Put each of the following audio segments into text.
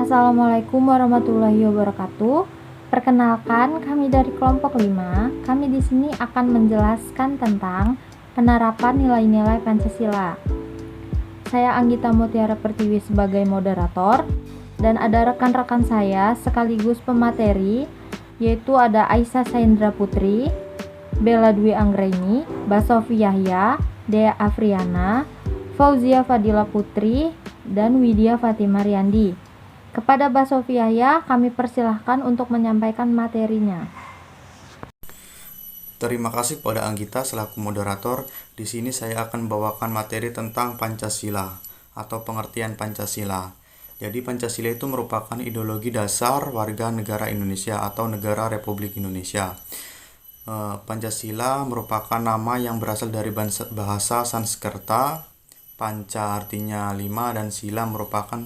Assalamualaikum warahmatullahi wabarakatuh. Perkenalkan, kami dari kelompok 5. Kami di sini akan menjelaskan tentang penerapan nilai-nilai Pancasila. Saya Anggita Mutiara Pertiwi sebagai moderator dan ada rekan-rekan saya sekaligus pemateri, yaitu ada Aisyah Saindra Putri, Bella Dwi Anggraini, Basofi Yahya, Dea Afriana, Fauzia Fadila Putri, dan Widya Fatimah Riyandi. Kepada Basofi Yahya, kami persilahkan untuk menyampaikan materinya. Terima kasih kepada Anggita selaku moderator. Di sini saya akan membawakan materi tentang Pancasila atau pengertian Pancasila. Jadi Pancasila itu merupakan ideologi dasar warga negara Indonesia atau negara Republik Indonesia. Pancasila merupakan nama yang berasal dari bahasa Sanskerta. Panca artinya 5 dan sila merupakan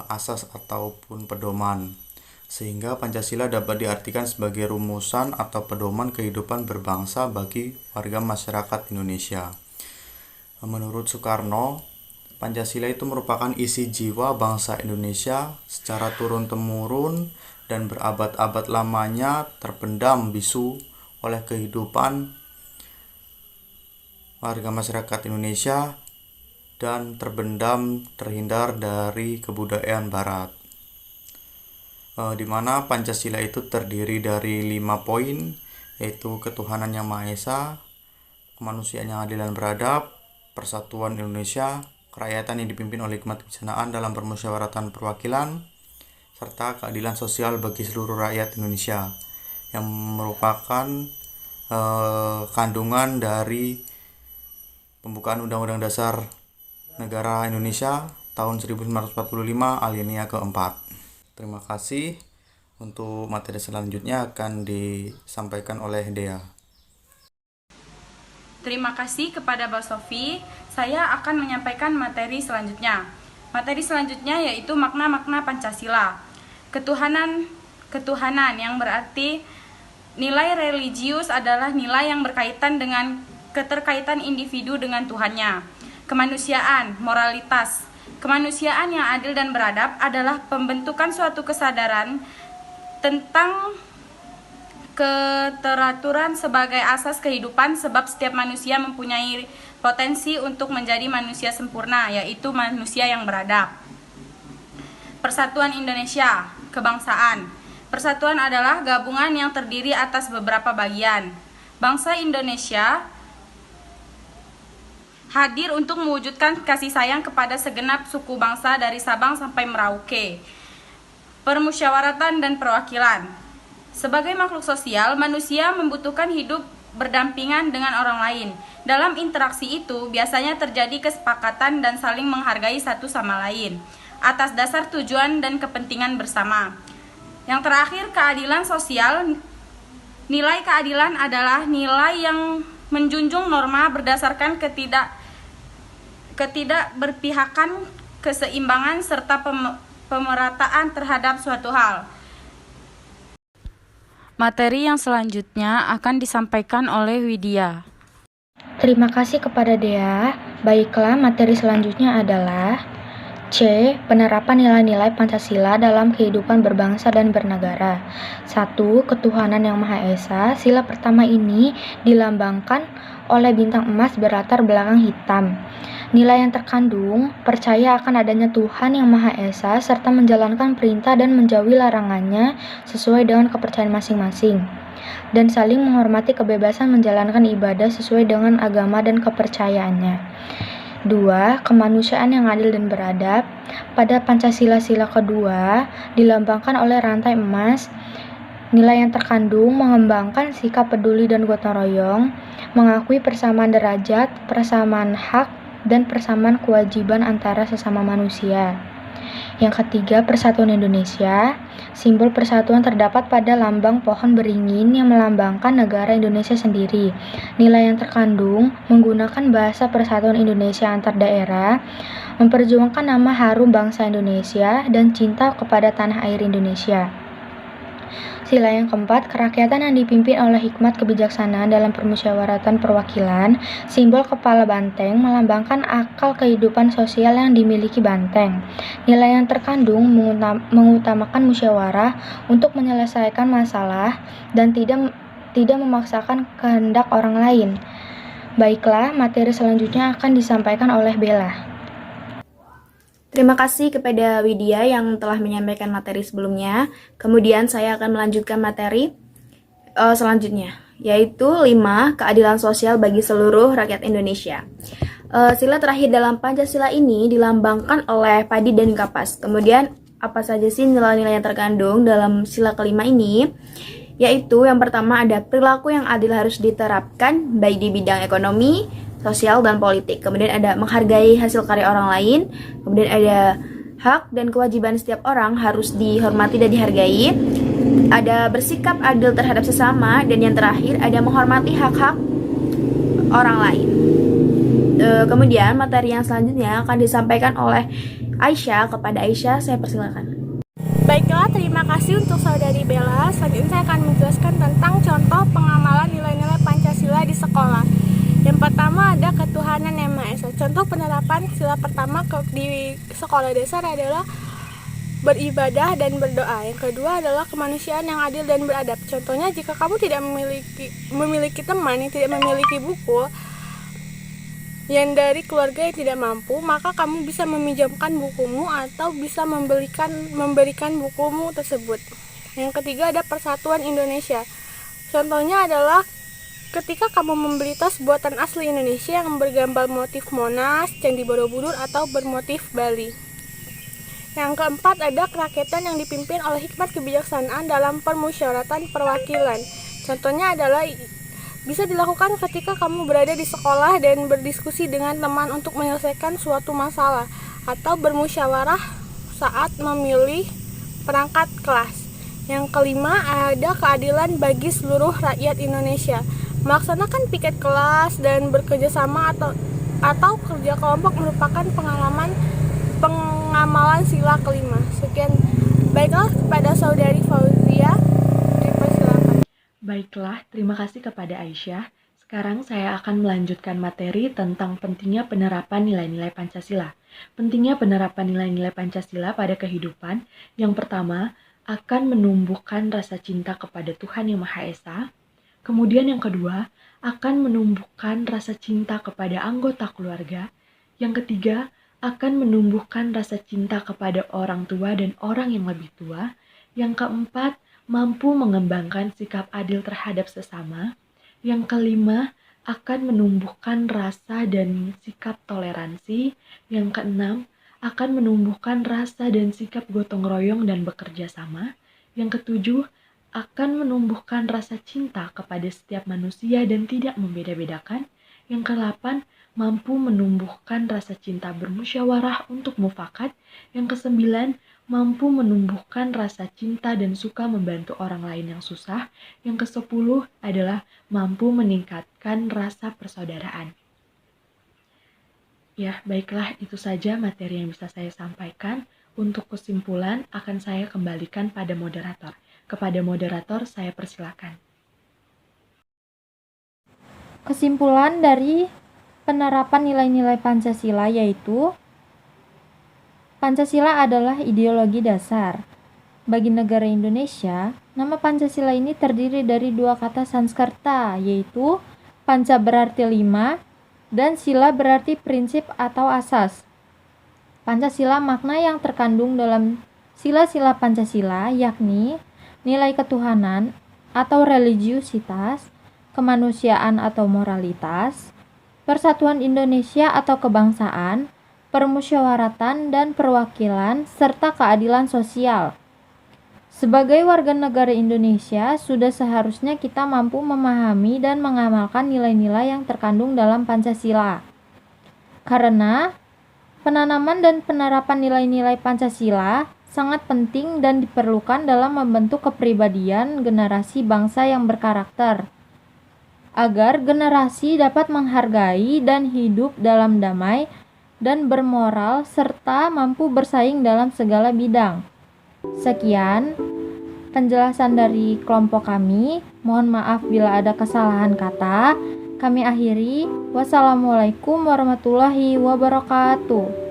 asas ataupun pedoman, sehingga Pancasila dapat diartikan sebagai rumusan atau pedoman kehidupan berbangsa bagi warga masyarakat Indonesia. Menurut Soekarno, Pancasila itu merupakan isi jiwa bangsa Indonesia secara turun-temurun dan berabad-abad lamanya terpendam bisu oleh kehidupan warga masyarakat Indonesia dan terhindar dari kebudayaan barat, di mana Pancasila itu terdiri dari 5 poin, yaitu ketuhanan yang Maha Esa, kemanusiaan yang adil dan beradab, persatuan Indonesia, kerakyatan yang dipimpin oleh hikmat kebijaksanaan dalam permusyawaratan perwakilan, serta keadilan sosial bagi seluruh rakyat Indonesia, yang merupakan kandungan dari pembukaan Undang-Undang Dasar Negara Indonesia tahun 1945 alinea keempat. Terima kasih. Untuk materi selanjutnya akan disampaikan oleh Dea. Terima kasih kepada Basofi. Saya akan menyampaikan materi selanjutnya. Materi selanjutnya yaitu makna-makna Pancasila. Ketuhanan yang berarti nilai religius adalah nilai yang berkaitan dengan keterkaitan individu dengan Tuhannya. Kemanusiaan, moralitas. Kemanusiaan yang adil dan beradab adalah pembentukan suatu kesadaran tentang keteraturan sebagai asas kehidupan, sebab setiap manusia mempunyai potensi untuk menjadi manusia sempurna, yaitu manusia yang beradab. Persatuan Indonesia, kebangsaan. Persatuan adalah gabungan yang terdiri atas beberapa bagian. Bangsa Indonesia hadir untuk mewujudkan kasih sayang kepada segenap suku bangsa dari Sabang sampai Merauke. Permusyawaratan dan perwakilan. Sebagai makhluk sosial, manusia membutuhkan hidup berdampingan dengan orang lain. Dalam interaksi itu, biasanya terjadi kesepakatan dan saling menghargai satu sama lain, atas dasar tujuan dan kepentingan bersama. Yang terakhir, keadilan sosial. Nilai keadilan adalah nilai yang menjunjung norma berdasarkan ketidakberpihakan, keseimbangan, serta pemerataan terhadap suatu hal. Materi yang selanjutnya akan disampaikan oleh Widya. Terima kasih kepada Dea. Baiklah, materi selanjutnya adalah C. Penerapan nilai-nilai Pancasila dalam kehidupan berbangsa dan bernegara. 1. Ketuhanan yang Maha Esa. Sila pertama ini dilambangkan oleh bintang emas berlatar belakang hitam. Nilai yang terkandung percaya akan adanya Tuhan yang Maha Esa serta menjalankan perintah dan menjauhi larangannya sesuai dengan kepercayaan masing-masing, dan saling menghormati kebebasan menjalankan ibadah sesuai dengan agama dan kepercayaannya. 2. Kemanusiaan yang adil dan beradab. Pada Pancasila sila kedua dilambangkan oleh rantai emas. Nilai yang terkandung mengembangkan sikap peduli dan gotong royong, mengakui persamaan derajat, persamaan hak, dan persamaan kewajiban antara sesama manusia. Yang ketiga, persatuan Indonesia. Simbol persatuan terdapat pada lambang pohon beringin yang melambangkan negara Indonesia sendiri. Nilai yang terkandung menggunakan bahasa persatuan Indonesia antar daerah, memperjuangkan nama harum bangsa Indonesia, dan cinta kepada tanah air Indonesia. Sila yang keempat, kerakyatan yang dipimpin oleh hikmat kebijaksanaan dalam permusyawaratan perwakilan. Simbol kepala banteng melambangkan akal kehidupan sosial yang dimiliki banteng. Nilai yang terkandung mengutamakan musyawarah untuk menyelesaikan masalah dan tidak memaksakan kehendak orang lain. Baiklah, materi selanjutnya akan disampaikan oleh Bella. Terima kasih kepada Widya yang telah menyampaikan materi sebelumnya. Kemudian saya akan melanjutkan materi selanjutnya, yaitu 5 keadilan sosial bagi seluruh rakyat Indonesia. Sila terakhir dalam Pancasila ini dilambangkan oleh padi dan kapas. Kemudian apa saja sih nilai-nilai yang terkandung dalam sila kelima ini? Yaitu yang pertama ada perilaku yang adil harus diterapkan baik di bidang ekonomi, sosial, dan politik. Kemudian ada menghargai hasil karya orang lain. Kemudian ada hak dan kewajiban setiap orang harus dihormati dan dihargai. Ada bersikap adil terhadap sesama. Dan yang terakhir ada menghormati hak-hak orang lain. Kemudian materi yang selanjutnya akan disampaikan oleh Aisyah. Kepada Aisyah saya persilakan. Baiklah, terima kasih untuk Saudari Bella. Selanjutnya saya akan menjelaskan tentang contoh pengamalan nilai-nilai Pancasila di sekolah. Yang pertama ada ketuhanan yang Maha Esa. Contoh penerapan sila pertama di sekolah dasar adalah beribadah dan berdoa. Yang kedua adalah kemanusiaan yang adil dan beradab. Contohnya jika kamu tidak memiliki teman yang tidak memiliki buku yang dari keluarga yang tidak mampu, maka kamu bisa meminjamkan bukumu atau bisa memberikan bukumu tersebut. Yang ketiga ada persatuan Indonesia. Contohnya adalah ketika kamu membeli tas buatan asli Indonesia yang bergambar motif Monas, Candi Borobudur, atau bermotif Bali. Yang keempat ada kerakyatan yang dipimpin oleh hikmat kebijaksanaan dalam permusyawaratan perwakilan. Contohnya adalah bisa dilakukan ketika kamu berada di sekolah dan berdiskusi dengan teman untuk menyelesaikan suatu masalah, atau bermusyawarah saat memilih perangkat kelas. Yang kelima ada keadilan bagi seluruh rakyat Indonesia. Melaksanakan piket kelas dan bekerja sama atau kerja kelompok merupakan pengamalan sila kelima. Sekian. Baiklah, kepada Saudari Fauzia dipersilakan. Baiklah, terima kasih kepada Aisyah. Sekarang saya akan melanjutkan materi tentang pentingnya penerapan nilai-nilai Pancasila. Pentingnya penerapan nilai-nilai Pancasila pada kehidupan. Yang pertama, akan menumbuhkan rasa cinta kepada Tuhan Yang Maha Esa. Kemudian yang kedua, akan menumbuhkan rasa cinta kepada anggota keluarga. Yang ketiga, akan menumbuhkan rasa cinta kepada orang tua dan orang yang lebih tua. Yang keempat, mampu mengembangkan sikap adil terhadap sesama. Yang kelima, akan menumbuhkan rasa dan sikap toleransi. Yang keenam, akan menumbuhkan rasa dan sikap gotong royong dan bekerja sama. Yang ketujuh, akan menumbuhkan rasa cinta kepada setiap manusia dan tidak membeda-bedakan. Yang ke-8, mampu menumbuhkan rasa cinta bermusyawarah untuk mufakat. Yang ke-9, mampu menumbuhkan rasa cinta dan suka membantu orang lain yang susah. Yang ke-10 adalah mampu meningkatkan rasa persaudaraan. Ya, baiklah, itu saja materi yang bisa saya sampaikan. Untuk kesimpulan akan saya kembalikan pada moderator. Kepada moderator, saya persilakan. Kesimpulan dari penerapan nilai-nilai Pancasila yaitu Pancasila adalah ideologi dasar. Bagi negara Indonesia, nama Pancasila ini terdiri dari dua kata Sanskerta, yaitu Panca berarti 5 dan Sila berarti prinsip atau asas. Pancasila makna yang terkandung dalam sila-sila Pancasila yakni nilai ketuhanan atau religiusitas, kemanusiaan atau moralitas, persatuan Indonesia atau kebangsaan, permusyawaratan dan perwakilan, serta keadilan sosial. Sebagai warga negara Indonesia, sudah seharusnya kita mampu memahami dan mengamalkan nilai-nilai yang terkandung dalam Pancasila. Karena penanaman dan penerapan nilai-nilai Pancasila sangat penting dan diperlukan dalam membentuk kepribadian generasi bangsa yang berkarakter, agar generasi dapat menghargai dan hidup dalam damai dan bermoral serta mampu bersaing dalam segala bidang. Sekian, penjelasan dari kelompok kami. Mohon maaf bila ada kesalahan kata. Kami akhiri. Wassalamualaikum warahmatullahi wabarakatuh.